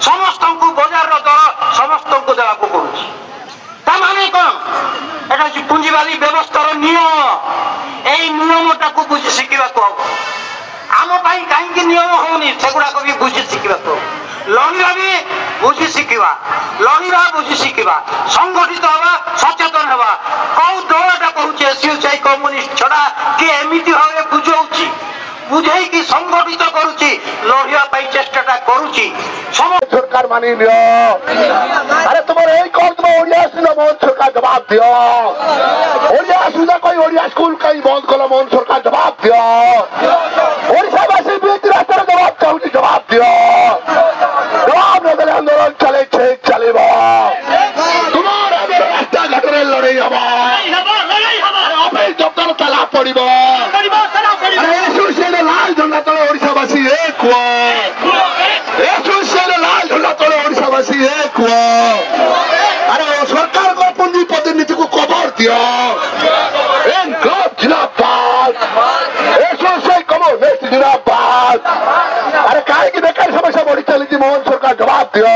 समस्त को बजार दर समस्त को देवा पड़ुछि तामाने कौन एटा पुंजीवादी व्यवस्थार नियम एई नियमटा को बुझी शिखिबा को आम कहीं नियम होनी सेगुड़ाक भी बुझी शिखा लड़वा भी बुझी शिखा लड़वा बुझी शिखा संगठित हवा सचेतन हवा कौ दलटा कहूँ एसयूसीआई कम्युनिस्ट छड़ा किए एमती भाव बुझाऊँगी बुझे कि संगठित करुच्ची लड़वा चेष्टा करुच्ची सरकार मानि अरे तुम तुम ओडिया मोहन सरकार जवाब दियो ओडिया सुधा कोई ओडिया स्कूल कहीं बंद कल मोहन सरकार जवाब दियो ओडिशावासी बीच रास्तार जवाब चाहूँ जवाब दियो जवाब न देले आंदोलन चले चले तुम्हारे रास्ता घाटे लड़ाई हम दफ्तर ताला पड़ो लाल झंडा तले ओडिशावासी एक लाल झंडा तले ओडिशावासी एक अरे सरकार को पूंजीपति नीति को कवर दियो जिलाबाद कम्युनिस्ट जिलाबाद अरे कहीं बेकार समस्या बढ़ी चली मोहन सरकार जवाब दियो।